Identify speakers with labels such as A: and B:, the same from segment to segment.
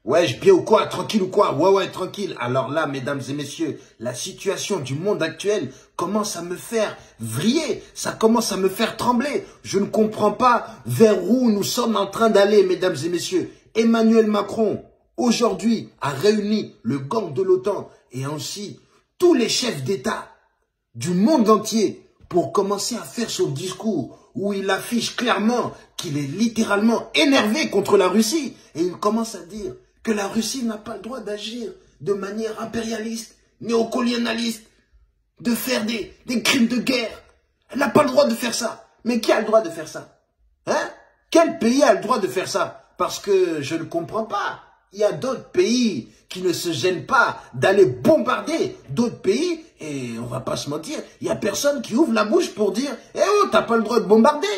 A: Ouais, bien ou quoi? Tranquille ou quoi? Ouais, tranquille. Alors là, mesdames et messieurs, la situation du monde actuel commence à me faire vriller. Ça commence à me faire trembler. Je ne comprends pas vers où nous sommes en train d'aller, mesdames et messieurs. Emmanuel Macron, aujourd'hui, a réuni le gang de l'OTAN et ainsi tous les chefs d'État du monde entier pour commencer à faire son discours où il affiche clairement qu'il est littéralement énervé contre la Russie. Et il commence à dire que la Russie n'a pas le droit d'agir de manière impérialiste, néocolonialiste, de faire des crimes de guerre. Elle n'a pas le droit de faire ça. Mais qui a le droit de faire ça? Hein? Quel pays a le droit de faire ça? Parce que je ne comprends pas. Il y a d'autres pays qui ne se gênent pas d'aller bombarder d'autres pays. Et on va pas se mentir, il y a personne qui ouvre la bouche pour dire « Eh oh, t'as pas le droit de bombarder !»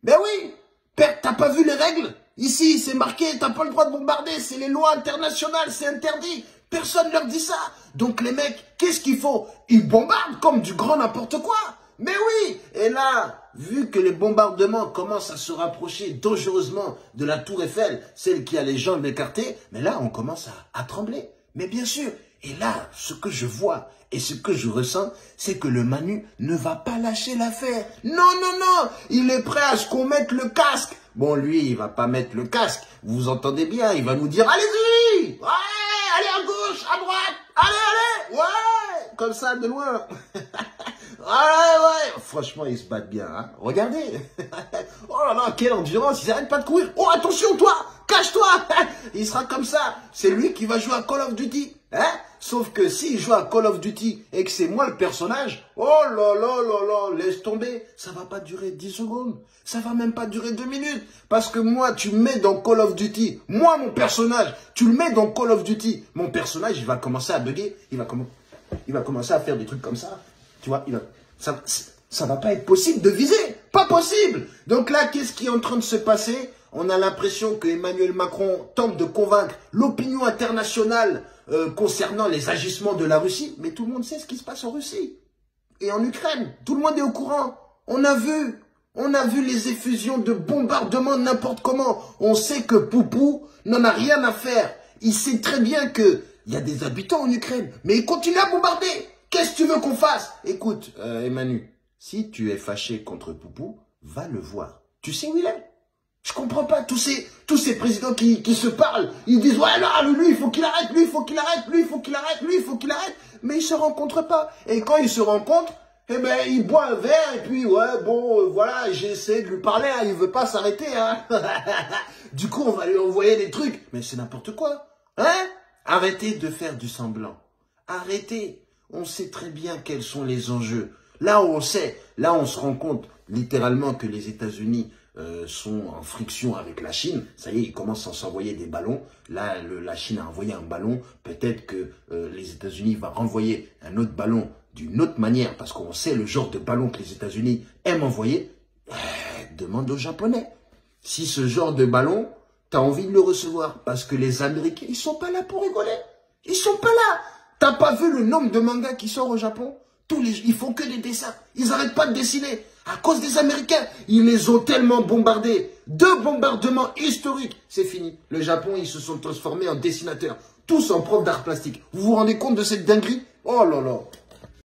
A: Ben oui, t'as pas vu les règles? Ici, c'est marqué, t'as pas le droit de bombarder, c'est les lois internationales, c'est interdit. Personne leur dit ça. Donc les mecs, qu'est-ce qu'il faut? Ils bombardent comme du grand n'importe quoi. Mais oui, et là, vu que les bombardements commencent à se rapprocher dangereusement de la tour Eiffel, celle qui a les jambes écartées, mais là, on commence à trembler. Mais bien sûr, et là, ce que je vois et ce que je ressens, c'est que le Manu ne va pas lâcher l'affaire. Non, il est prêt à ce qu'on mette le casque. Bon, lui, il va pas mettre le casque, vous entendez bien, il va nous dire « Allez-y, ouais, allez à gauche, à droite, allez, ouais !» Comme ça, de loin. Ouais. Franchement, ils se battent bien, hein. Regardez. Oh là là, quelle endurance. Ils n'arrêtent pas de courir. Oh, attention, toi. Cache-toi. Il sera comme ça. C'est lui qui va jouer à Call of Duty. Hein? Sauf que s'il joue à Call of Duty et que c'est moi le personnage, oh là, laisse tomber. Ça va pas durer 10 secondes. Ça va même pas durer 2 minutes. Parce que moi, tu me mets dans Call of Duty. Moi, mon personnage, tu le mets dans Call of Duty. Mon personnage, il va commencer à bugger. Il va commencer à faire des trucs comme ça. Tu vois, ça va pas être possible de viser. Pas possible. Donc là, qu'est-ce qui est en train de se passer? On a l'impression que Emmanuel Macron tente de convaincre l'opinion internationale concernant les agissements de la Russie. Mais tout le monde sait ce qui se passe en Russie et en Ukraine. Tout le monde est au courant. On a vu les effusions de bombardements n'importe comment. On sait que Poupou n'en a rien à faire. Il sait très bien qu'il y a des habitants en Ukraine. Mais il continue à bombarder. Qu'est-ce que tu veux qu'on fasse? Écoute, Emmanuel, si tu es fâché contre Poupou, va le voir. Tu sais où il est? Je comprends pas, tous ces présidents qui se parlent, ils disent, ouais, là, lui, il faut qu'il arrête, lui, il faut qu'il arrête, lui, il faut qu'il arrête, lui, il faut qu'il arrête. Mais ils se rencontrent pas. Et quand ils se rencontrent, eh ben, il boit un verre, et puis, ouais, bon, voilà, j'ai essayé de lui parler, hein, il veut pas s'arrêter, hein. Du coup, on va lui envoyer des trucs. Mais c'est n'importe quoi. Hein? Arrêtez de faire du semblant. Arrêtez. On sait très bien quels sont les enjeux. Là, on sait, là, on se rend compte littéralement que les États-Unis sont en friction avec la Chine. Ça y est, ils commencent à s'envoyer des ballons. Là, la Chine a envoyé un ballon. Peut-être que les États-Unis vont renvoyer un autre ballon d'une autre manière, parce qu'on sait le genre de ballon que les États-Unis aiment envoyer. Demande aux Japonais. Si ce genre de ballon, tu as envie de le recevoir, parce que les Américains, ils sont pas là pour rigoler. Ils sont pas là. T'as pas vu le nombre de mangas qui sort au Japon? Ils font que des dessins. Ils n'arrêtent pas de dessiner. À cause des Américains, ils les ont tellement bombardés. 2 bombardements historiques. C'est fini. Le Japon, ils se sont transformés en dessinateurs. Tous en profs d'art plastique. Vous vous rendez compte de cette dinguerie? Oh là là.